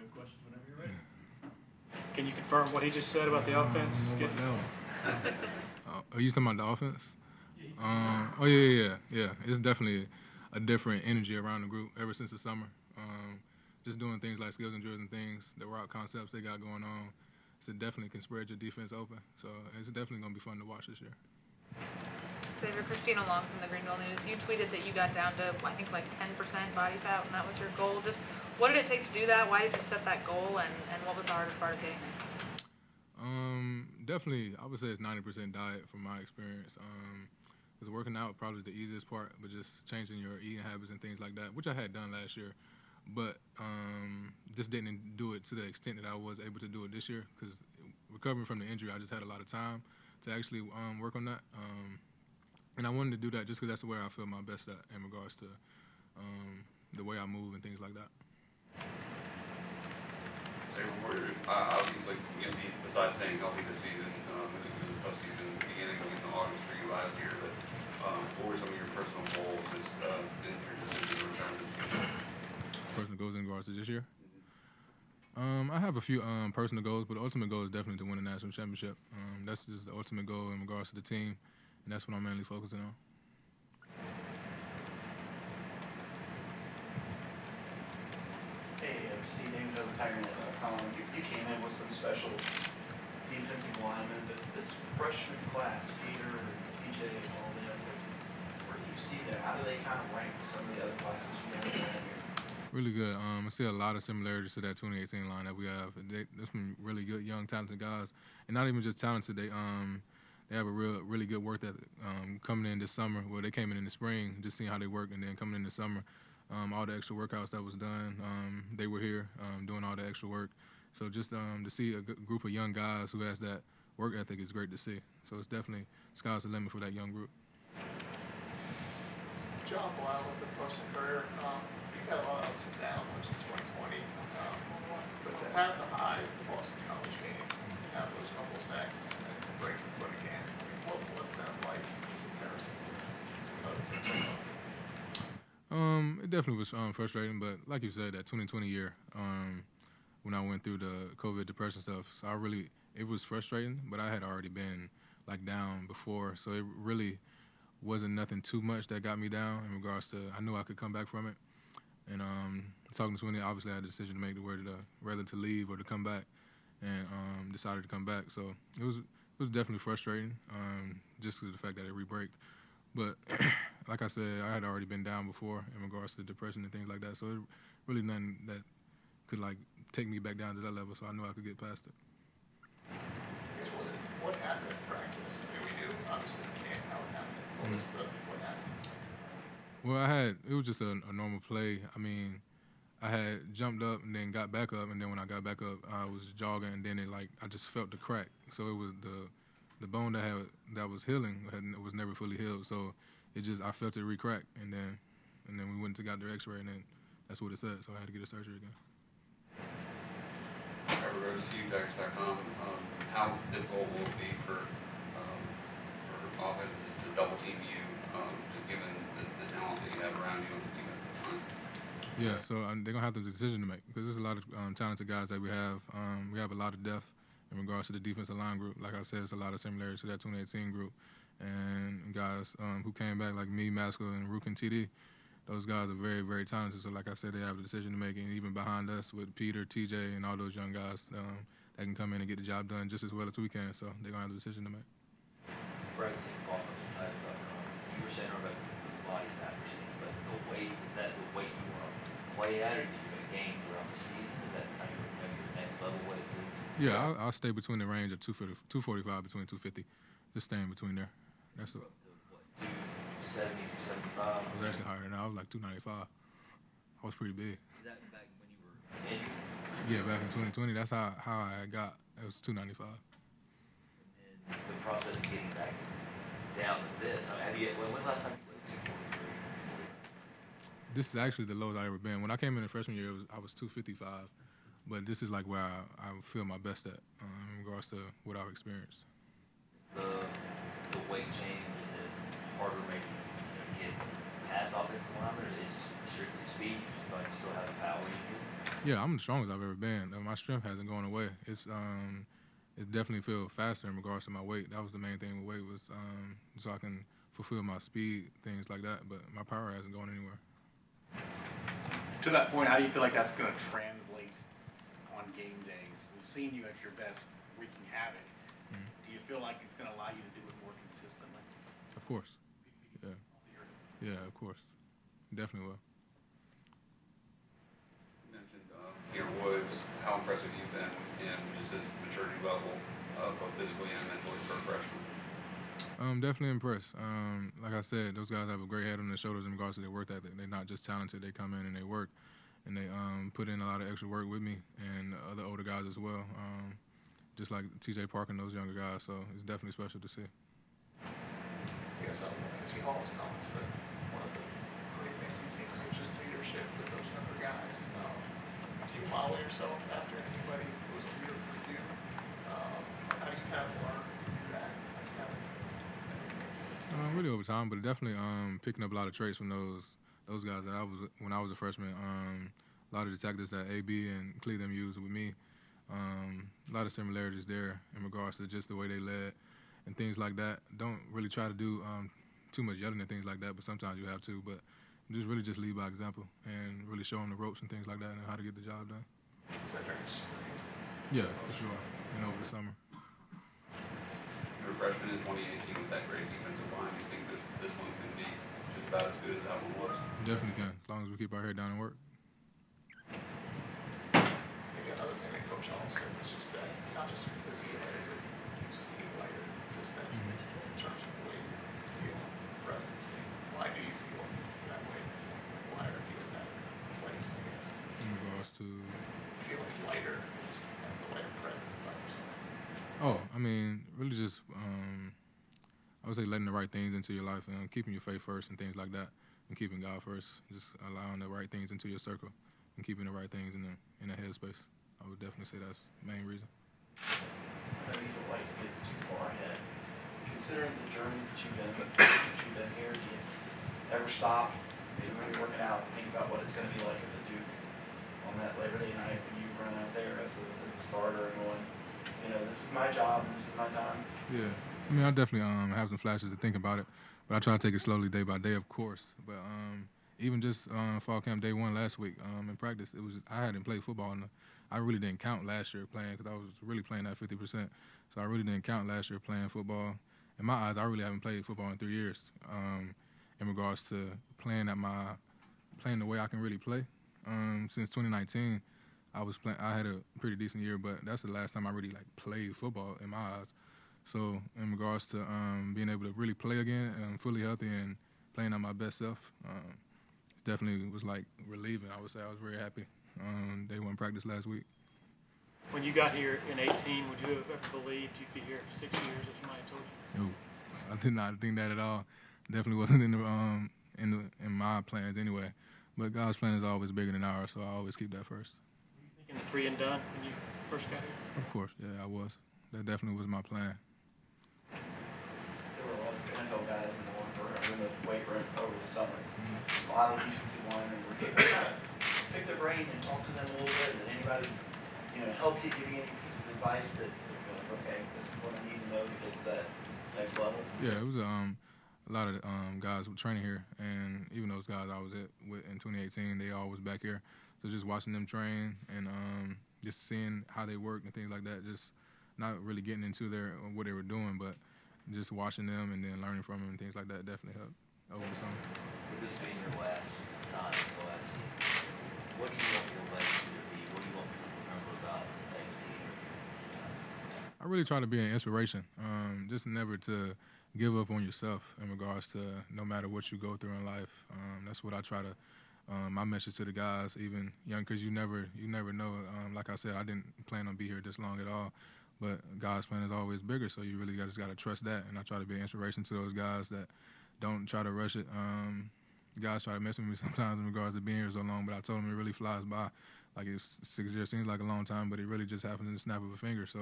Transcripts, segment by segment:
have questions whenever you're ready. Can you confirm what he just said about the offense? Are you talking about the offense? Yeah, Yeah. It's definitely a different energy around the group ever since the summer. Just doing things like skills and drills and things, the route concepts they got going on. So it definitely can spread your defense open. So it's definitely going to be fun to watch this year. Xavier, Christina Long from the Greenville News, you tweeted that you got down to, I think, like 10% body fat, and that was your goal. Just what did it take to do that? Why did you set that goal, and what was the hardest part of getting there? Definitely, I would say it's 90% diet from my experience. Because working out probably the easiest part, but just changing your eating habits and things like that, which I had done last year, but just didn't do it to the extent that I was able to do it this year. Because recovering from the injury, I just had a lot of time to actually work on that. And I wanted to do that just because that's where I feel my best at in regards to the way I move and things like that. Obviously, besides staying healthy this season, it was a tough season beginning in August for you last year, but what were some of your personal goals in your decision to return this season? Personal goals in regards to this year? I have a few personal goals, but the ultimate goal is definitely to win a national championship. That's just the ultimate goal in regards to the team, and that's what I'm mainly focusing on. Hey, Steve David over Tigernet.com. You came in with some special defensive linemen, but this freshman class, Peter, PJ, and all them, where do you see that? How do they kind of rank with some of the other classes you guys have had here? Really good. I see a lot of similarities to that 2018 line that we have. There's some really good, young, talented guys, and not even just talented. They have a really good work ethic. Coming in this summer, well, they came in the spring, just seeing how they work, and then coming in the summer, all the extra workouts that was done, they were here doing all the extra work. So just to see a group of young guys who has that work ethic is great to see. So it's definitely sky's the limit for that young group. John Blau with the Boston Courier. You've had a lot of ups and downs since 2020, but to have the high of the Boston College game, have those couple of sacks, and break the foot again, what's that like in comparison to other things? It definitely was frustrating, but like you said, that 2020 year, when I went through the COVID depression stuff, so it was frustrating, but I had already been like down before, so it really wasn't nothing too much that got me down in regards to, I knew I could come back from it. And talking to Sweeney, obviously I had a decision to make whether to leave or to come back, and decided to come back. So it was definitely frustrating, just because of the fact that it re-braked. But like I said, I had already been down before in regards to depression and things like that. So it really nothing that could like take me back down to that level. So I knew I could get past it. What happened in practice? I mean, we do obviously can't how it happened. What happens? Well, it was just a normal play. I mean, I had jumped up and then got back up, and then when I got back up, I was jogging, and then I just felt the crack. So it was the bone that was healing was never fully healed. So I felt it re-crack, and then we went and got their X-ray, and then that's what it said. So I had to get a surgery again. I wrote to CDecks.com. How difficult will it be for offenses to double team you, just given the talent that you have around you on the defensive line? Yeah, so they're gonna have the decision to make because there's a lot of talented guys that we have. We have a lot of depth in regards to the defensive line group. Like I said, it's a lot of similarities to that 2018 group, and guys who came back like me, Maskell, and Rook and TD. Those guys are very, very talented. So like I said, they have a decision to make, and even behind us with Peter, TJ, and all those young guys that can come in and get the job done just as well as we can. So they're gonna have a decision to make. Brad, you were saying about the body fat percentage, but the weight, is that the weight you want to play at, or do you make games throughout the season? Is that kind of your next level weight too? Yeah, I'll stay between the range of 245 between 250. Just staying between there. That's it. 270, 275? I was actually higher than that. I was like 295. I was pretty big. Is that back when you were injured? Yeah, back in 2020. That's how I got. It was 295. And then the process of getting back down to this. I mean, when's the last time you weighed 243? This is actually the lowest I ever been. When I came in the freshman year, I was 255. But this is like where I feel my best at in regards to what I've experienced. The weight change, is it harder maybe to get past offensive linemen, or is it just strictly speed? You feel like you still have the power you do? Yeah, I'm the strongest I've ever been. My strength hasn't gone away. It definitely feel faster in regards to my weight. That was the main thing with weight was so I can fulfill my speed, things like that. But my power hasn't gone anywhere. To that point, how do you feel like that's going to translate on game days? We've seen you at your best wreaking havoc. Mm. Do you feel like it's going to allow you to do it more consistently? Of course. Yeah. Yeah, of course. Definitely will. You mentioned Peter Woods, how impressive you've been with him, just his maturity level, both physically and mentally for a freshman. Definitely impressed. Like I said, those guys have a great head on their shoulders in regards to their work ethic. They're not just talented; they come in and they work, and they put in a lot of extra work with me and other older guys as well. Just like T.J. Parker and those younger guys. So it's definitely special to see. I guess he always tells us that one of the great things he's seen from is just leadership with those younger guys. Do you model yourself after anybody who was a leader for you? How do you kind of learn to do that? That's kind of Really over time, but definitely picking up a lot of traits from those guys that I was when I was a freshman. A lot of the tactics that AB and Cleveland used with me. A lot of similarities there in regards to just the way they led and things like that. Don't really try to do too much yelling and things like that, but sometimes you have to. But just lead by example and really show them the ropes and things like that and how to get the job done. is that during spring? Yeah, for sure. And over the summer. You were a freshman in 2018 with that great defensive line. Do you think this one can be just about as good as that one was? Definitely can, as long as we keep our head down and work. Maybe another thing that Coach Hall said was just that not just physically, but you see lighter, just that's in terms of the way you feel presence. Why do you feel that way? Why are you in that place? I guess? In regards to. Feeling lighter, just have the lighter presence about yourself. Oh, I mean, really just, I would say letting the right things into your life and keeping your faith first and things like that and keeping God first. Just allowing the right things into your circle and keeping the right things in the headspace. I would definitely say that's the main reason. I know you don't like to get too far ahead. Considering the journey that you've been through, since you've been here, do you ever stop, maybe when you're working out, and think about what it's going to be like at the Duke on that Labor Day night when you run out there as a starter and going, you know, this is my job and this is my time? Yeah. I mean, I definitely have some flashes to think about it, but I try to take it slowly day by day, of course. But even just fall camp day one last week in practice, I hadn't played football, and I really didn't count last year playing because I was really playing at 50%. So I really didn't count last year playing football. In my eyes, I really haven't played football in 3 years in regards to playing the way I can really play. Since 2019, I had a pretty decent year, but that's the last time I really played football in my eyes. So in regards to being able to really play again and fully healthy and playing at my best self, it definitely was relieving. I would say I was very happy. Day one practice last week. When you got here in 18, would you have ever believed you'd be here 6 years if somebody told you? No, I did not think that at all. Definitely wasn't in my plans anyway. But God's plan is always bigger than ours, so I always keep that first. Were you thinking 3 and done when you first got here? Of course, yeah, I was. That definitely was my plan. There were a lot of NFL guys in the weight room over the summer. A lot of defensive linemen were able to kind of pick their brain and talk to them a little bit. Did anybody, help you, give you any piece of advice that you're like, okay, this is what I need to know to get to that next level? Yeah, it was a lot of guys were training here, and even those guys I was with in 2018, they all was back here. So just watching them train and just seeing how they work and things like that, just not really getting into what they were doing, but just watching them and then learning from them and things like that definitely helped over the summer. With this being your last time, the last season, what do you want your legacy to be? What do you want people to remember about next team? I really try to be an inspiration, just never to give up on yourself in regards to no matter what you go through in life. That's what I try to, my message to the guys, even young, because you never know. Like I said, I didn't plan on being here this long at all, but God's plan is always bigger, so you really just got to trust that. And I try to be an inspiration to those guys that don't try to rush it. Guys try to mess with me sometimes in regards to being here so long, but I told them it really flies by. Like 6 years seems like a long time, but it really just happens in the snap of a finger. So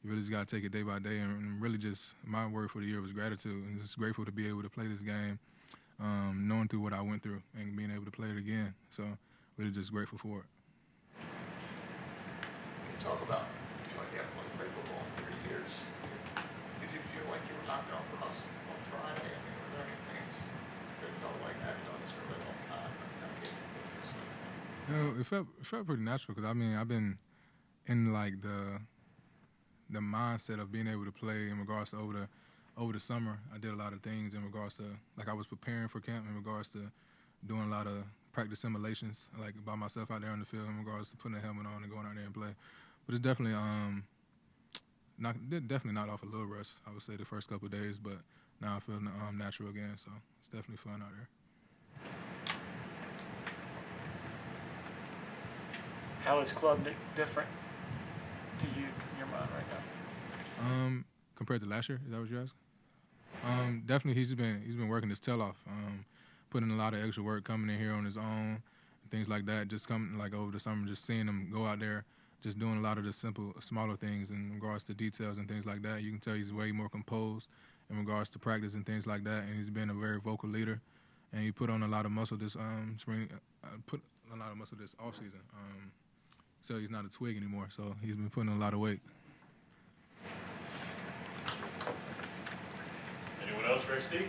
you really just got to take it day by day, and really just my word for the year was gratitude. And just grateful to be able to play this game, knowing through what I went through and being able to play it again. So really just grateful for it. talk about, you feel like you haven't really played football in 3 years. Did you feel like you were knocking off the rust on Friday? I mean, were there any things that felt like I've done this for a really long time, but kind of getting into this one? You know, it felt pretty natural because I mean I've been in like the mindset of being able to play in regards to over the summer. I did a lot of things in regards to like I was preparing for camp in regards to doing a lot of practice simulations like by myself out there on the field in regards to putting a helmet on and going out there and play. But it's definitely definitely not off a little rust. I would say the first couple of days, but now I feel natural again, so it's definitely fun out there. How is Klubnik different to you in your mind right now? Compared to last year, is that what you're asking? Definitely he's been working his tail off, putting a lot of extra work, coming in here on his own, things like that. Just coming like over the summer, just seeing him go out there, just doing a lot of the simple, smaller things in regards to details and things like that. You can tell he's way more composed in regards to practice and things like that, and he's been a very vocal leader. And he put on a lot of muscle this spring, put a lot of muscle this off season. So he's not a twig anymore, so he's been putting on a lot of weight. Anyone else for XT?